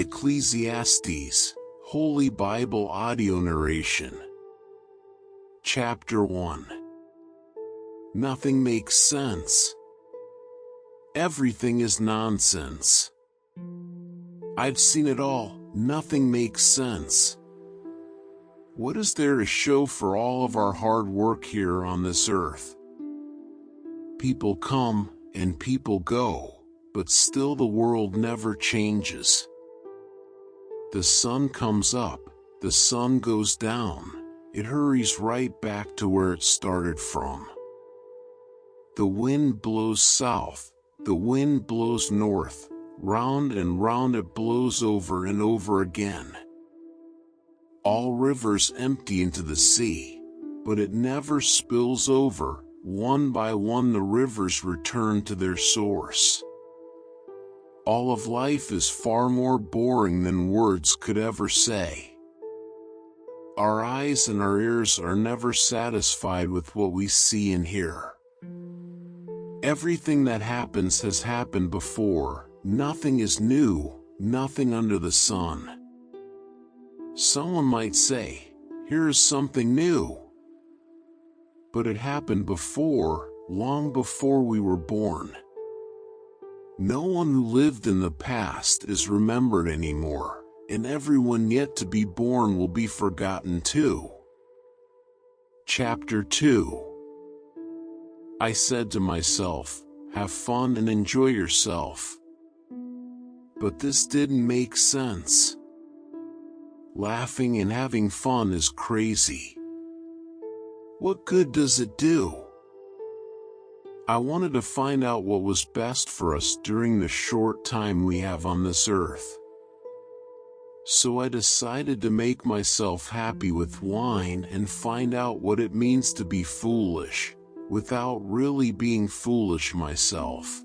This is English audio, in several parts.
Ecclesiastes, Holy Bible Audio Narration. Chapter 1. Nothing makes sense. Everything is nonsense. I've seen it all. Nothing makes sense. What is there to show for all of our hard work here on this earth? People come and people go, but still the world never changes. The sun comes up, the sun goes down, it hurries right back to where it started from. The wind blows south, the wind blows north, round and round it blows over and over again. All rivers empty into the sea, but it never spills over. One by one the rivers return to their source. All of life is far more boring than words could ever say. Our eyes and our ears are never satisfied with what we see and hear. Everything that happens has happened before. Nothing is new, nothing under the sun. Someone might say, here is something new. But it happened before, long before we were born. No one who lived in the past is remembered anymore, and everyone yet to be born will be forgotten too. Chapter 2. I said to myself, have fun and enjoy yourself. But this didn't make sense. Laughing and having fun is crazy. What good does it do? I wanted to find out what was best for us during the short time we have on this earth. So I decided to make myself happy with wine and find out what it means to be foolish, without really being foolish myself.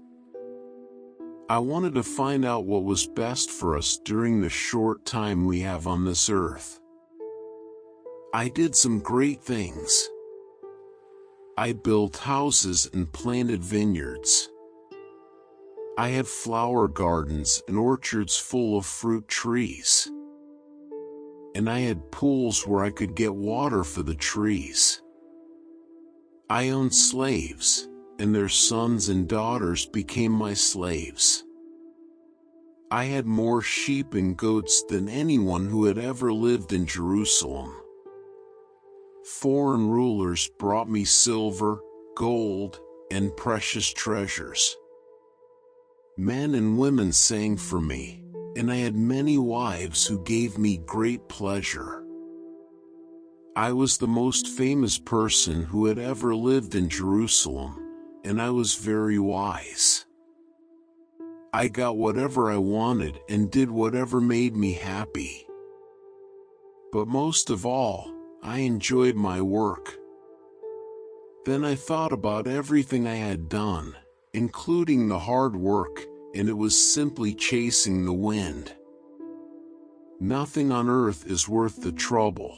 I wanted to find out what was best for us during the short time we have on this earth. I did some great things. I built houses and planted vineyards. I had flower gardens and orchards full of fruit trees. And I had pools where I could get water for the trees. I owned slaves, and their sons and daughters became my slaves. I had more sheep and goats than anyone who had ever lived in Jerusalem. Foreign rulers brought me silver, gold, and precious treasures. Men and women sang for me, and I had many wives who gave me great pleasure. I was the most famous person who had ever lived in Jerusalem, and I was very wise. I got whatever I wanted and did whatever made me happy. But most of all, I enjoyed my work. Then I thought about everything I had done, including the hard work, and it was simply chasing the wind. Nothing on earth is worth the trouble.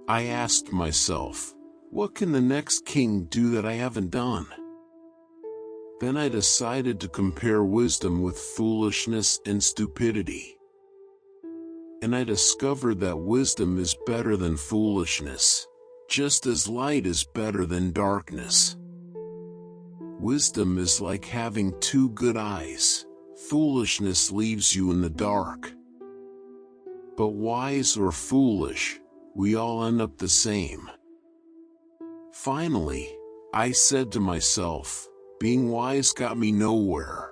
I asked myself, what can the next king do that I haven't done? Then I decided to compare wisdom with foolishness and stupidity. And I discovered that wisdom is better than foolishness, just as light is better than darkness. Wisdom is like having two good eyes. Foolishness leaves you in the dark. But wise or foolish, we all end up the same. Finally, I said to myself, being wise got me nowhere.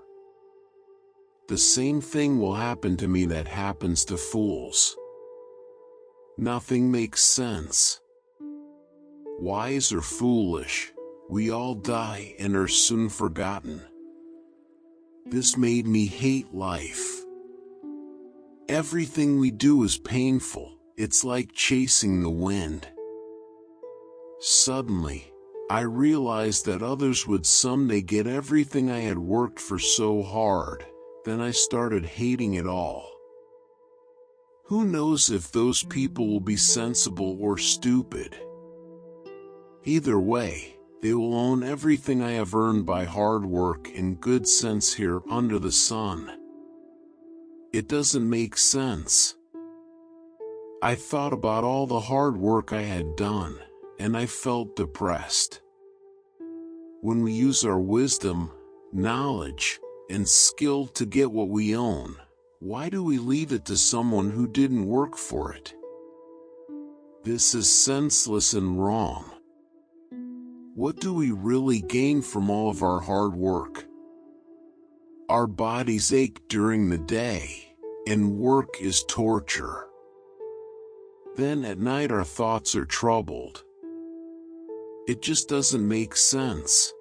The same thing will happen to me that happens to fools. Nothing makes sense. Wise or foolish, we all die and are soon forgotten. This made me hate life. Everything we do is painful. It's like chasing the wind. Suddenly, I realized that others would someday get everything I had worked for so hard. Then I started hating it all. Who knows if those people will be sensible or stupid? Either way, they will own everything I have earned by hard work and good sense here under the sun. It doesn't make sense. I thought about all the hard work I had done, and I felt depressed. When we use our wisdom, knowledge, and skill to get what we own, why do we leave it to someone who didn't work for it? This is senseless and wrong. What do we really gain from all of our hard work? Our bodies ache during the day, and work is torture. Then at night our thoughts are troubled. It just doesn't make sense.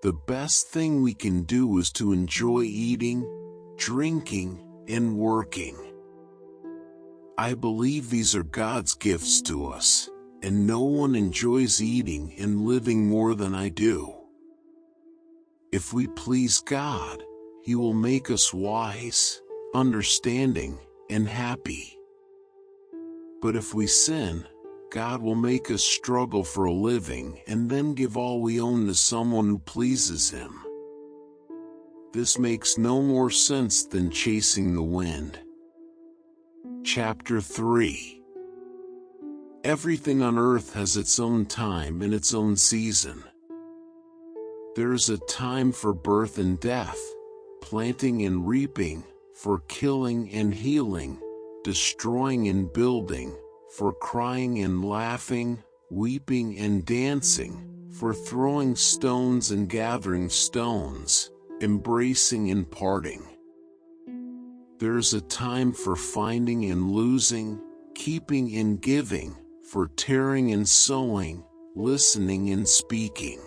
The best thing we can do is to enjoy eating, drinking, and working. I believe these are God's gifts to us, and no one enjoys eating and living more than I do. If we please God, He will make us wise, understanding, and happy. But if we sin, God will make us struggle for a living and then give all we own to someone who pleases Him. This makes no more sense than chasing the wind. Chapter 3. Everything on earth has its own time and its own season. There is a time for birth and death, planting and reaping, for killing and healing, destroying and building, for crying and laughing, weeping and dancing, for throwing stones and gathering stones, embracing and parting. There's a time for finding and losing, keeping and giving, for tearing and sowing, listening and speaking.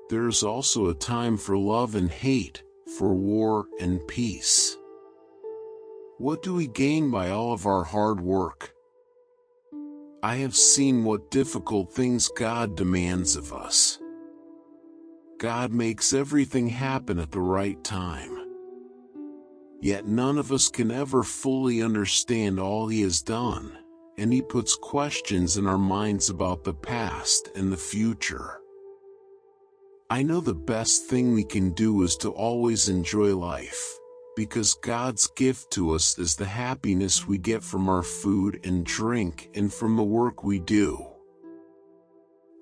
There's also a time for love and hate, for war and peace. What do we gain by all of our hard work? I have seen what difficult things God demands of us. God makes everything happen at the right time. Yet none of us can ever fully understand all He has done, and He puts questions in our minds about the past and the future. I know the best thing we can do is to always enjoy life, because God's gift to us is the happiness we get from our food and drink and from the work we do.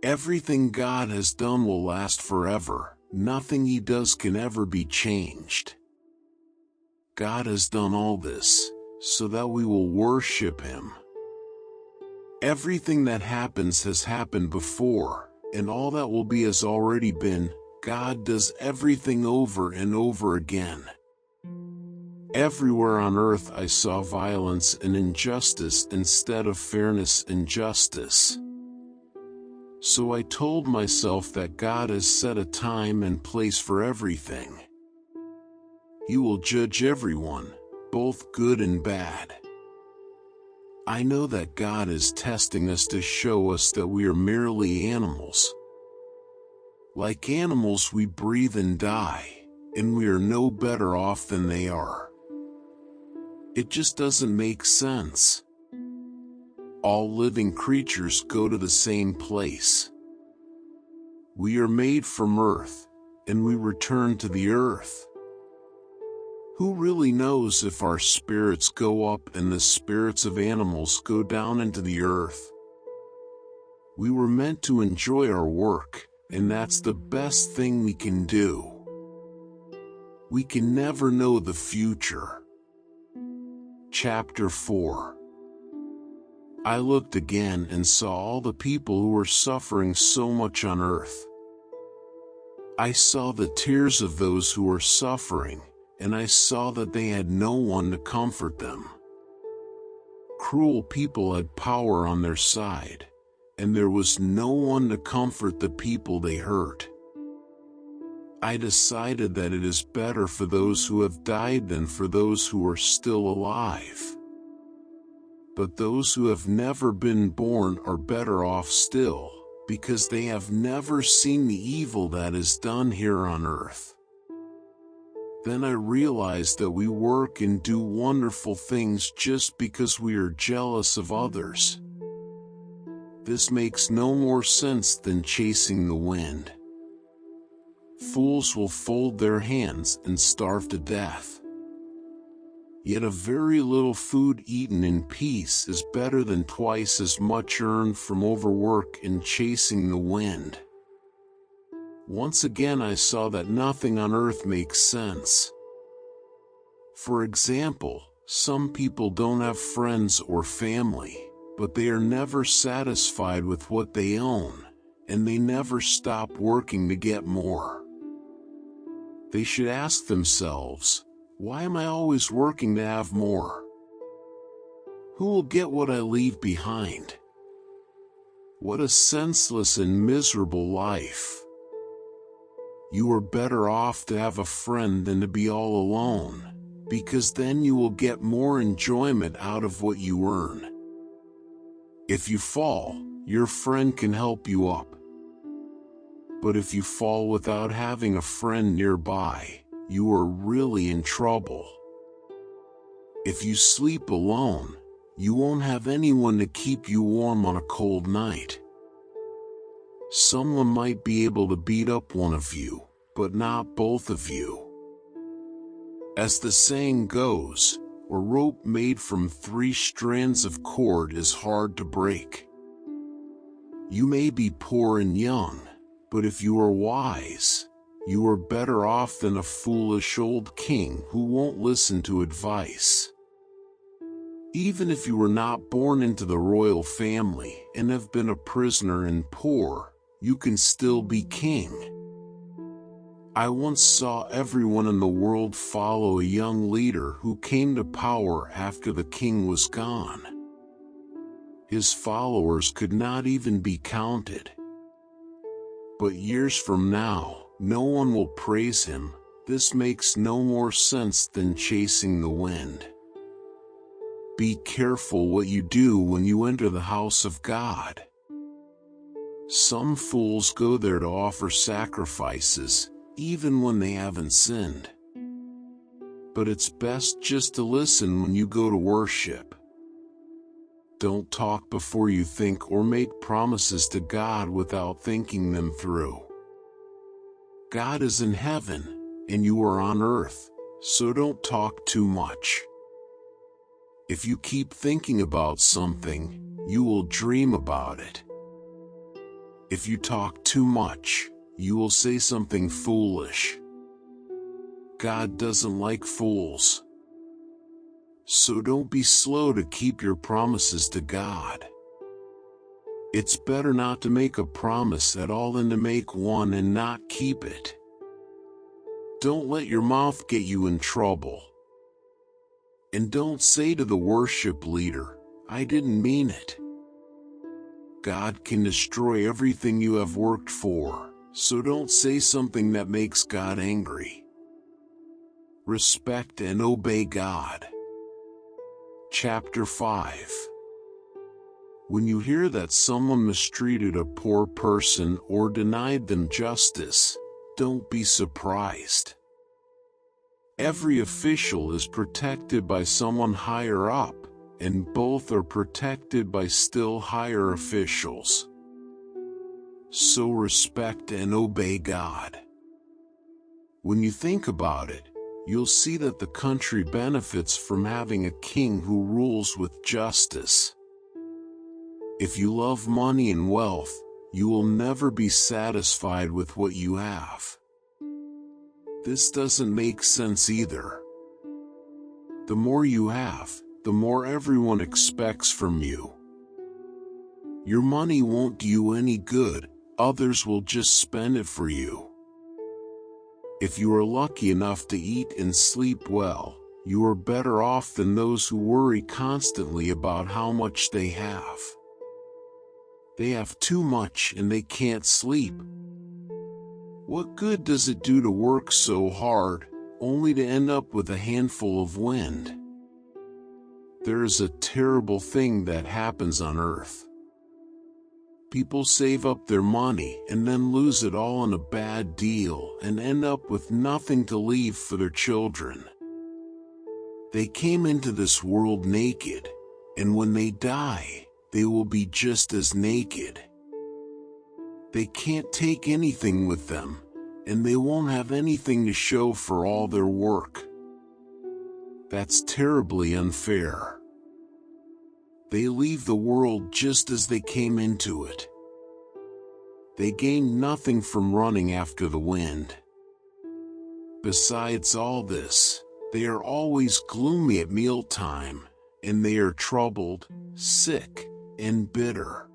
Everything God has done will last forever. Nothing He does can ever be changed. God has done all this so that we will worship Him. Everything that happens has happened before, and all that will be has already been. God does everything over and over again. Everywhere on earth I saw violence and injustice instead of fairness and justice. So I told myself that God has set a time and place for everything. He will judge everyone, both good and bad. I know that God is testing us to show us that we are merely animals. Like animals, we breathe and die, and we are no better off than they are. It just doesn't make sense. All living creatures go to the same place. We are made from earth, and we return to the earth. Who really knows if our spirits go up and the spirits of animals go down into the earth? We were meant to enjoy our work, and that's the best thing we can do. We can never know the future. Chapter 4. I looked again and saw all the people who were suffering so much on earth. I saw the tears of those who were suffering, and I saw that they had no one to comfort them. Cruel people had power on their side, and there was no one to comfort the people they hurt. I decided that it is better for those who have died than for those who are still alive. But those who have never been born are better off still, because they have never seen the evil that is done here on earth. Then I realized that we work and do wonderful things just because we are jealous of others. This makes no more sense than chasing the wind. Fools will fold their hands and starve to death. Yet a very little food eaten in peace is better than twice as much earned from overwork and chasing the wind. Once again I saw that nothing on earth makes sense. For example, some people don't have friends or family, but they are never satisfied with what they own, and they never stop working to get more. They should ask themselves, why am I always working to have more? Who will get what I leave behind? What a senseless and miserable life. You are better off to have a friend than to be all alone, because then you will get more enjoyment out of what you earn. If you fall, your friend can help you up. But if you fall without having a friend nearby, you are really in trouble. If you sleep alone, you won't have anyone to keep you warm on a cold night. Someone might be able to beat up one of you, but not both of you. As the saying goes, a rope made from 3 strands of cord is hard to break. You may be poor and young, but if you are wise, you are better off than a foolish old king who won't listen to advice. Even if you were not born into the royal family and have been a prisoner and poor, you can still be king. I once saw everyone in the world follow a young leader who came to power after the king was gone. His followers could not even be counted. But years from now, no one will praise him. This makes no more sense than chasing the wind. Be careful what you do when you enter the house of God. Some fools go there to offer sacrifices, even when they haven't sinned. But it's best just to listen when you go to worship. Don't talk before you think or make promises to God without thinking them through. God is in heaven, and you are on earth, so don't talk too much. If you keep thinking about something, you will dream about it. If you talk too much, you will say something foolish. God doesn't like fools. So don't be slow to keep your promises to God. It's better not to make a promise at all than to make one and not keep it. Don't let your mouth get you in trouble. And don't say to the worship leader, I didn't mean it. God can destroy everything you have worked for, so don't say something that makes God angry. Respect and obey God. Chapter 5. When you hear that someone mistreated a poor person or denied them justice, don't be surprised. Every official is protected by someone higher up, and both are protected by still higher officials. So respect and obey God. When you think about it, you'll see that the country benefits from having a king who rules with justice. If you love money and wealth, you will never be satisfied with what you have. This doesn't make sense either. The more you have, the more everyone expects from you. Your money won't do you any good, others will just spend it for you. If you are lucky enough to eat and sleep well, you are better off than those who worry constantly about how much they have. They have too much and they can't sleep. What good does it do to work so hard, only to end up with a handful of wind? There is a terrible thing that happens on earth. People save up their money and then lose it all on a bad deal and end up with nothing to leave for their children. They came into this world naked, and when they die, they will be just as naked. They can't take anything with them, and they won't have anything to show for all their work. That's terribly unfair. They leave the world just as they came into it. They gain nothing from running after the wind. Besides all this, they are always gloomy at mealtime, and they are troubled, sick, and bitter.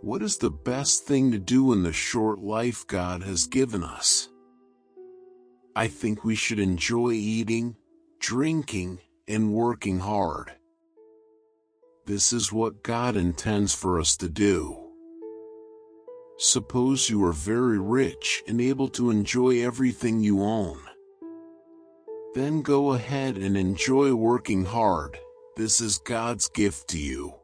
What is the best thing to do in the short life God has given us? I think we should enjoy eating, drinking, and working hard. This is what God intends for us to do. Suppose you are very rich and able to enjoy everything you own. Then go ahead and enjoy working hard. This is God's gift to you.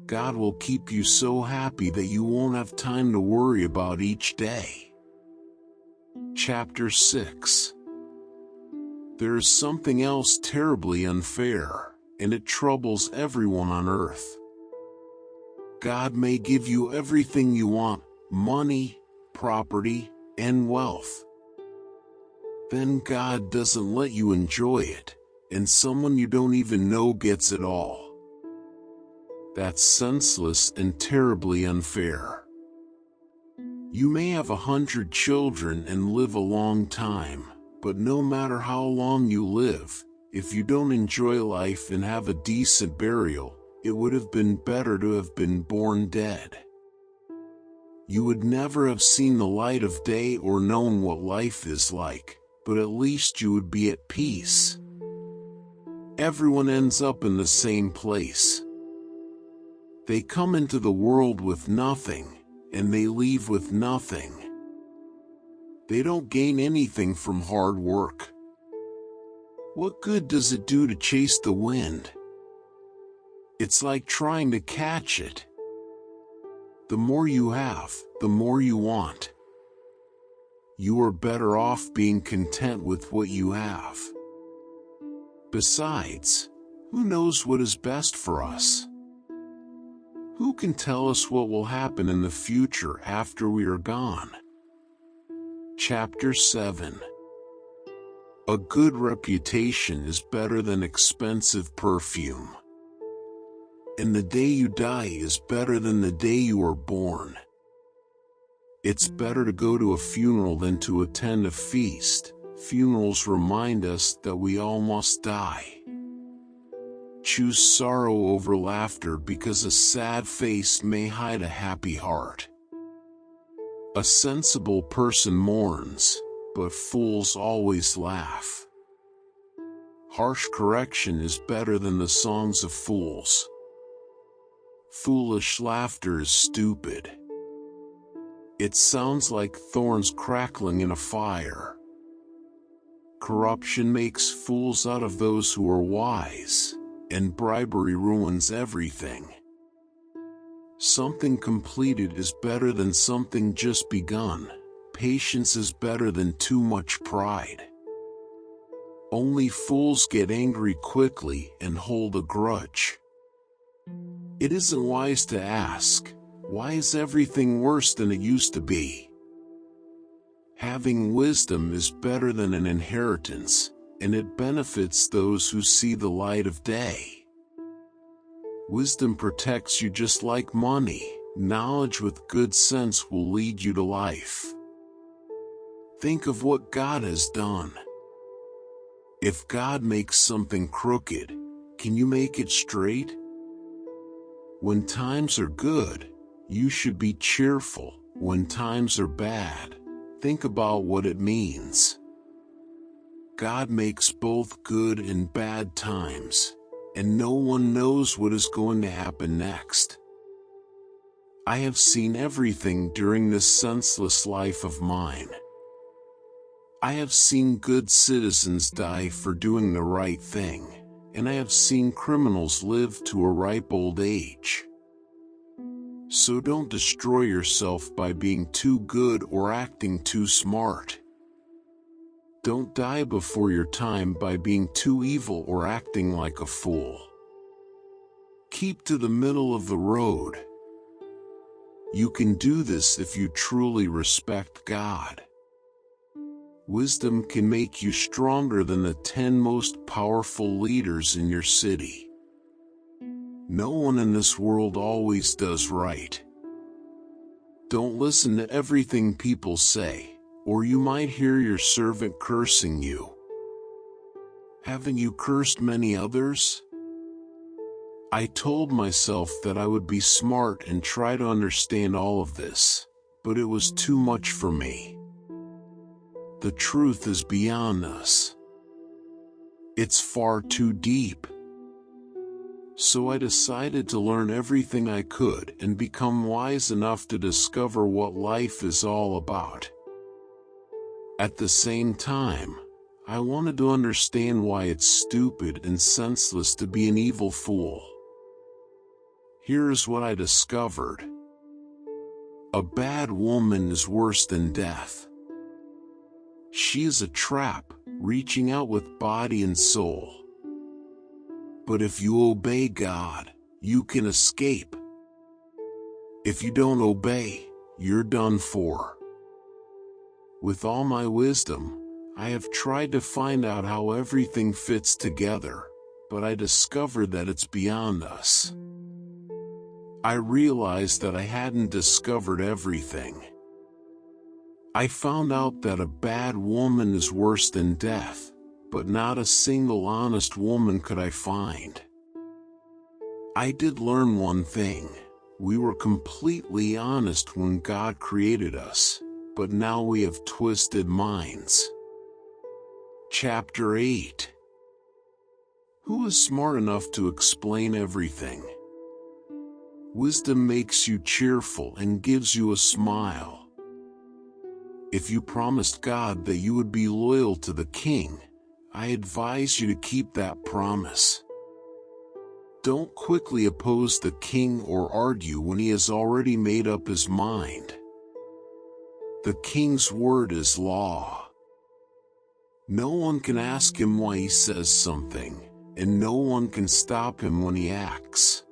God will keep you so happy that you won't have time to worry about each day. Chapter 6. There is something else terribly unfair, and it troubles everyone on earth. God may give you everything you want, money, property, and wealth. Then God doesn't let you enjoy it, and someone you don't even know gets it all. That's senseless and terribly unfair. You may have 100 children and live a long time, but no matter how long you live, if you don't enjoy life and have a decent burial, it would have been better to have been born dead. You would never have seen the light of day or known what life is like, but at least you would be at peace. Everyone ends up in the same place. They come into the world with nothing, and they leave with nothing. They don't gain anything from hard work. What good does it do to chase the wind? It's like trying to catch it. The more you have, the more you want. You are better off being content with what you have. Besides, who knows what is best for us? Who can tell us what will happen in the future after we are gone? Chapter 7. A good reputation is better than expensive perfume. And the day you die is better than the day you were born. It's better to go to a funeral than to attend a feast. Funerals remind us that we all must die. Choose sorrow over laughter because a sad face may hide a happy heart. A sensible person mourns, but fools always laugh. Harsh correction is better than the songs of fools. Foolish laughter is stupid. It sounds like thorns crackling in a fire. Corruption makes fools out of those who are wise, and bribery ruins everything. Something completed is better than something just begun. Patience is better than too much pride. Only fools get angry quickly and hold a grudge. It isn't wise to ask, why is everything worse than it used to be? Having wisdom is better than an inheritance, and it benefits those who see the light of day. Wisdom protects you just like money. Knowledge with good sense will lead you to life. Think of what God has done. If God makes something crooked, can you make it straight? When times are good, you should be cheerful. When times are bad, think about what it means. God makes both good and bad times, and no one knows what is going to happen next. I have seen everything during this senseless life of mine. I have seen good citizens die for doing the right thing, and I have seen criminals live to a ripe old age. So don't destroy yourself by being too good or acting too smart. Don't die before your time by being too evil or acting like a fool. Keep to the middle of the road. You can do this if you truly respect God. Wisdom can make you stronger than the 10 most powerful leaders in your city. No one in this world always does right. Don't listen to everything people say, or you might hear your servant cursing you. Haven't you cursed many others? I told myself that I would be smart and try to understand all of this, but it was too much for me. The truth is beyond us. It's far too deep. So I decided to learn everything I could and become wise enough to discover what life is all about. At the same time, I wanted to understand why it's stupid and senseless to be an evil fool. Here's what I discovered. A bad woman is worse than death. She is a trap, reaching out with body and soul. But if you obey God, you can escape. If you don't obey, you're done for. With all my wisdom, I have tried to find out how everything fits together, but I discovered that it's beyond us. I realized that I hadn't discovered everything. I found out that a bad woman is worse than death, but not a single honest woman could I find. I did learn one thing. We were completely honest when God created us, but now we have twisted minds. Chapter 8. Who is smart enough to explain everything? Wisdom makes you cheerful and gives you a smile. If you promised God that you would be loyal to the king, I advise you to keep that promise. Don't quickly oppose the king or argue when he has already made up his mind. The king's word is law. No one can ask him why he says something, and no one can stop him when he acts.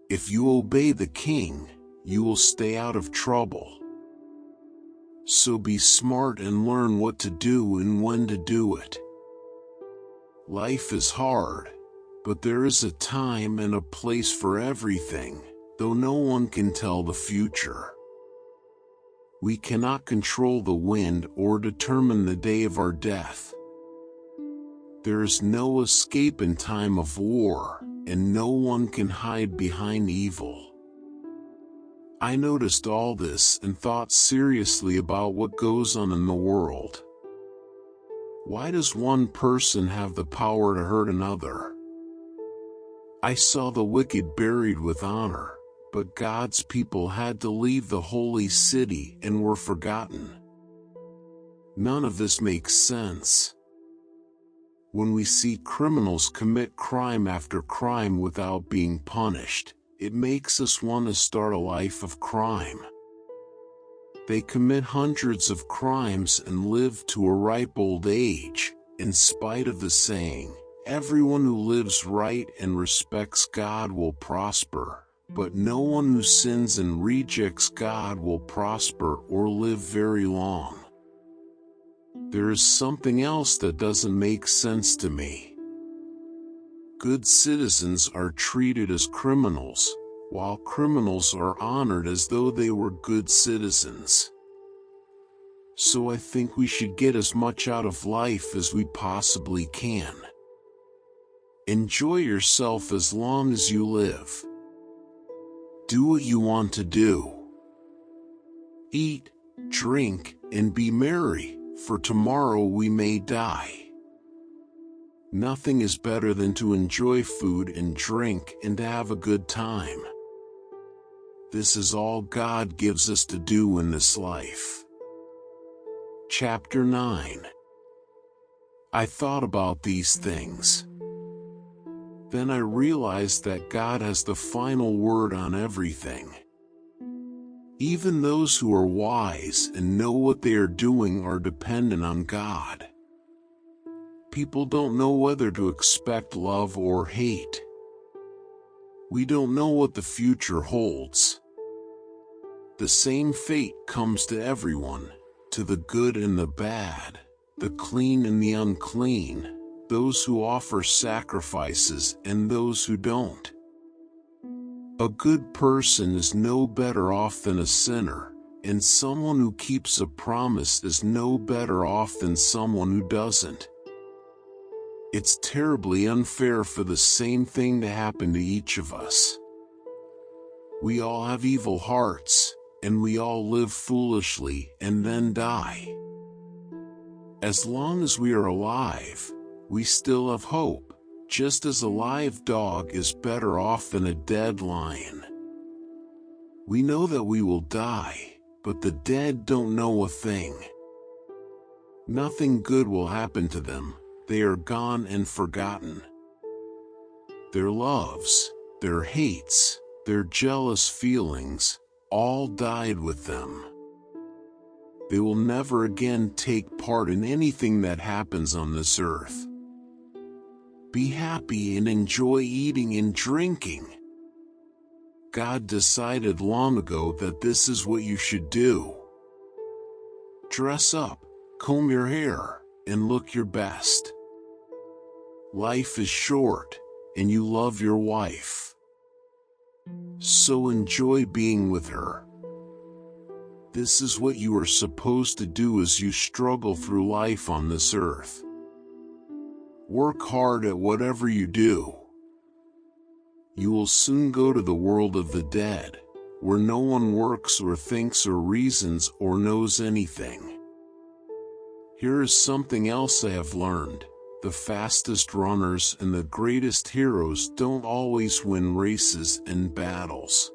If you obey the king, you will stay out of trouble. So be smart and learn what to do and when to do it. Life is hard, but there is a time and a place for everything, though no one can tell the future. We cannot control the wind or determine the day of our death. There is no escape in time of war, and no one can hide behind evil. I noticed all this and thought seriously about what goes on in the world. Why does one person have the power to hurt another? I saw the wicked buried with honor, but God's people had to leave the holy city and were forgotten. None of this makes sense. When we see criminals commit crime after crime without being punished, it makes us want to start a life of crime. They commit hundreds of crimes and live to a ripe old age, in spite of the saying, everyone who lives right and respects God will prosper, but no one who sins and rejects God will prosper or live very long. There is something else that doesn't make sense to me. Good citizens are treated as criminals, while criminals are honored as though they were good citizens. So I think we should get as much out of life as we possibly can. Enjoy yourself as long as you live. Do what you want to do. Eat, drink, and be merry, for tomorrow we may die. Nothing is better than to enjoy food and drink and to have a good time. This is all God gives us to do in this life. Chapter 9. I thought about these things. Then I realized that God has the final word on everything. Even those who are wise and know what they are doing are dependent on God. People don't know whether to expect love or hate. We don't know what the future holds. The same fate comes to everyone, to the good and the bad, the clean and the unclean, those who offer sacrifices and those who don't. A good person is no better off than a sinner, and someone who keeps a promise is no better off than someone who doesn't. It's terribly unfair for the same thing to happen to each of us. We all have evil hearts, and we all live foolishly and then die. As long as we are alive, we still have hope, just as a live dog is better off than a dead lion. We know that we will die, but the dead don't know a thing. Nothing good will happen to them. They are gone and forgotten. Their loves, their hates, their jealous feelings, all died with them. They will never again take part in anything that happens on this earth. Be happy and enjoy eating and drinking. God decided long ago that this is what you should do. Dress up, comb your hair, and look your best. Life is short, and you love your wife. So enjoy being with her. This is what you are supposed to do as you struggle through life on this earth. Work hard at whatever you do. You will soon go to the world of the dead, where no one works or thinks or reasons or knows anything. Here is something else I have learned. The fastest runners and the greatest heroes don't always win races and battles.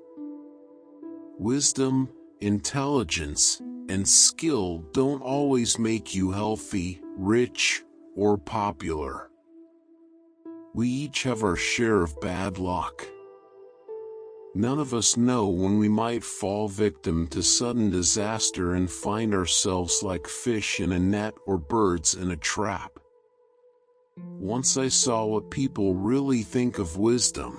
Wisdom, intelligence, and skill don't always make you healthy, rich, or popular. We each have our share of bad luck. None of us know when we might fall victim to sudden disaster and find ourselves like fish in a net or birds in a trap. Once I saw what people really think of wisdom.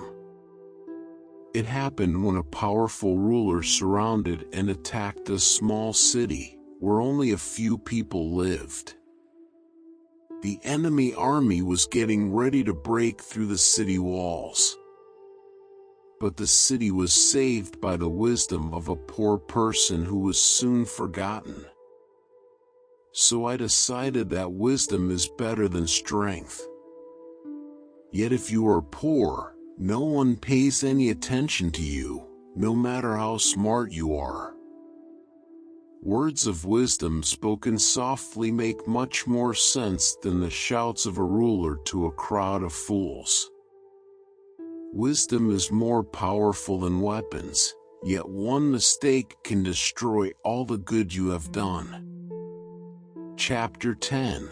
It happened when a powerful ruler surrounded and attacked a small city, where only a few people lived. The enemy army was getting ready to break through the city walls. But the city was saved by the wisdom of a poor person who was soon forgotten. So I decided that wisdom is better than strength. Yet if you are poor, no one pays any attention to you, no matter how smart you are. Words of wisdom spoken softly make much more sense than the shouts of a ruler to a crowd of fools. Wisdom is more powerful than weapons, yet one mistake can destroy all the good you have done. Chapter 10.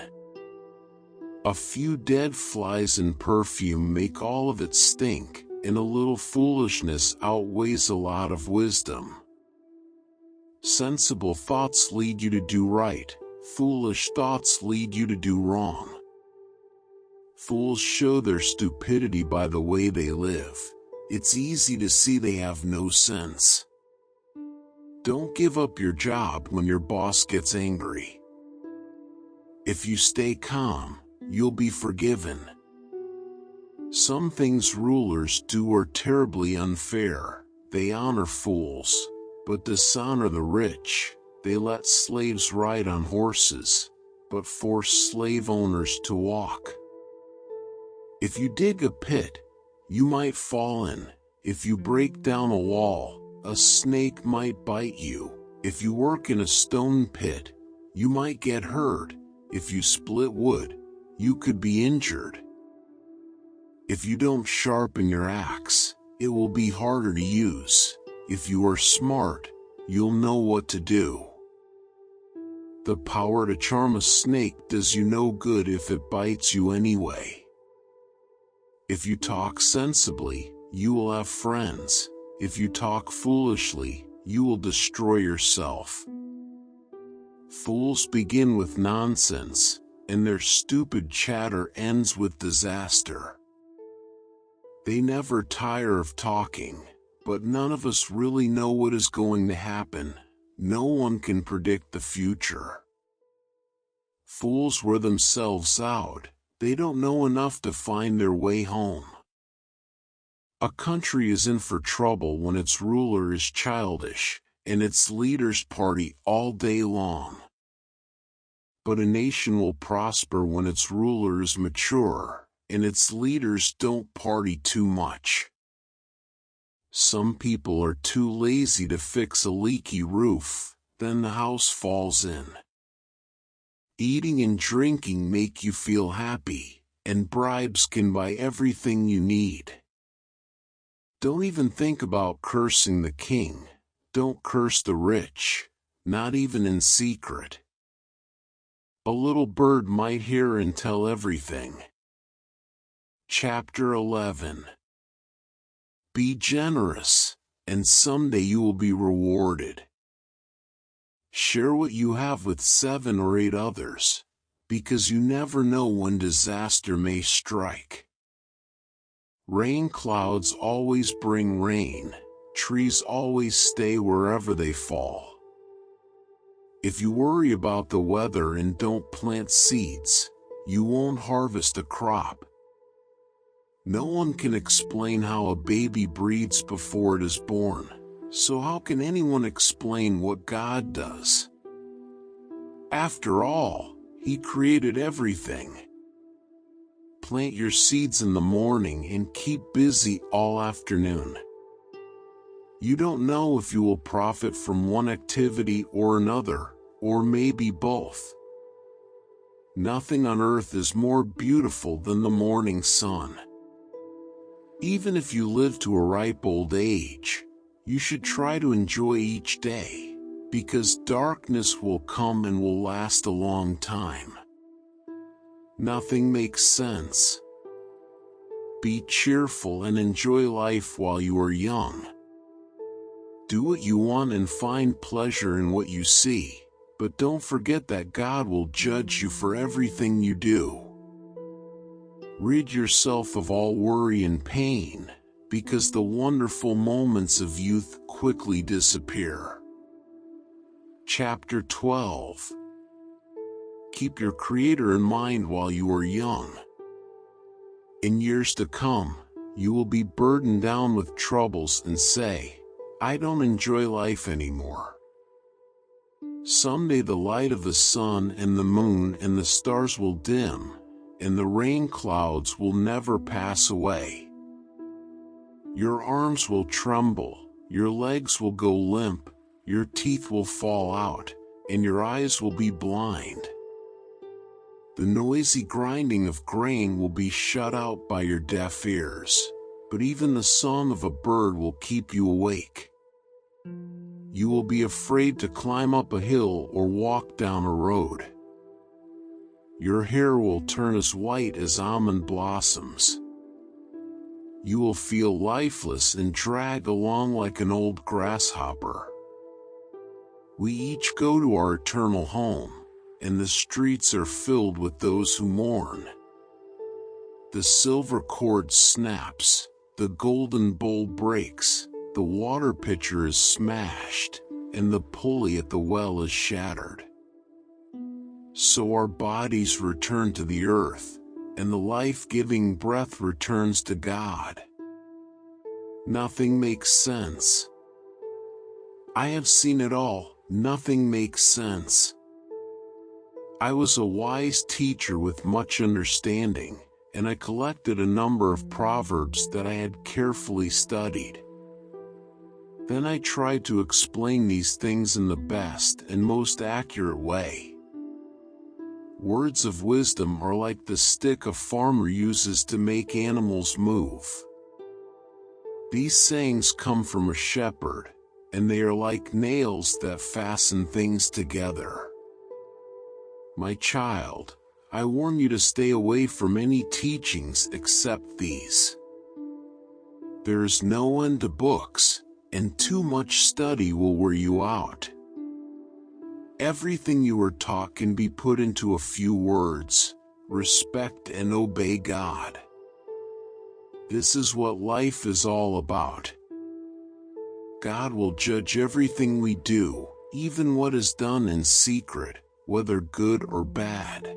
A few dead flies and perfume make all of it stink, and a little foolishness outweighs a lot of wisdom. Sensible thoughts lead you to do right, foolish thoughts lead you to do wrong. Fools show their stupidity by the way they live. It's easy to see they have no sense. Don't give up your job when your boss gets angry. If you stay calm, you'll be forgiven. Some things rulers do are terribly unfair. They honor fools, but dishonor the rich. They let slaves ride on horses, but force slave owners to walk. If you dig a pit, you might fall in. If you break down a wall, a snake might bite you. If you work in a stone pit, you might get hurt. If you split wood, you could be injured. If you don't sharpen your axe, it will be harder to use. If you are smart, you'll know what to do. The power to charm a snake does you no good if it bites you anyway. If you talk sensibly, you will have friends. If you talk foolishly, you will destroy yourself. Fools begin with nonsense, and their stupid chatter ends with disaster. They never tire of talking, but none of us really know what is going to happen. No one can predict the future. Fools wear themselves out. They don't know enough to find their way home. A country is in for trouble when its ruler is childish, and its leaders party all day long. But a nation will prosper when its ruler is mature, and its leaders don't party too much. Some people are too lazy to fix a leaky roof, then the house falls in. Eating and drinking make you feel happy, and bribes can buy everything you need. Don't even think about cursing the king. Don't curse the rich, not even in secret. A little bird might hear and tell everything. Chapter 11. Be generous, and someday you will be rewarded. Share what you have with 7 or 8 others, because you never know when disaster may strike. Rain clouds always bring rain, trees always stay wherever they fall. If you worry about the weather and don't plant seeds, you won't harvest a crop. No one can explain how a baby breathes before it is born, so how can anyone explain what God does? After all, He created everything. Plant your seeds in the morning and keep busy all afternoon. You don't know if you will profit from one activity or another, or maybe both. Nothing on earth is more beautiful than the morning sun. Even if you live to a ripe old age, you should try to enjoy each day, because darkness will come and will last a long time. Nothing makes sense. Be cheerful and enjoy life while you are young. Do what you want and find pleasure in what you see, but don't forget that God will judge you for everything you do. Rid yourself of all worry and pain, because the wonderful moments of youth quickly disappear. Chapter 12. Keep your Creator in mind while you are young. In years to come, you will be burdened down with troubles and say, "I don't enjoy life anymore." Someday the light of the sun and the moon and the stars will dim, and the rain clouds will never pass away. Your arms will tremble, your legs will go limp, your teeth will fall out, and your eyes will be blind. The noisy grinding of grain will be shut out by your deaf ears, but even the song of a bird will keep you awake. You will be afraid to climb up a hill or walk down a road. Your hair will turn as white as almond blossoms. You will feel lifeless and drag along like an old grasshopper. We each go to our eternal home, and the streets are filled with those who mourn. The silver cord snaps, the golden bowl breaks, the water pitcher is smashed, and the pulley at the well is shattered. So our bodies return to the earth, and the life-giving breath returns to God. Nothing makes sense. I have seen it all. Nothing makes sense. I was a wise teacher with much understanding, and I collected a number of proverbs that I had carefully studied. Then I tried to explain these things in the best and most accurate way. Words of wisdom are like the stick a farmer uses to make animals move. These sayings come from a shepherd, and they are like nails that fasten things together. My child, I warn you to stay away from any teachings except these. There is no end to books, and too much study will wear you out. Everything you are taught can be put into a few words: respect and obey God. This is what life is all about. God will judge everything we do, even what is done in secret, whether good or bad.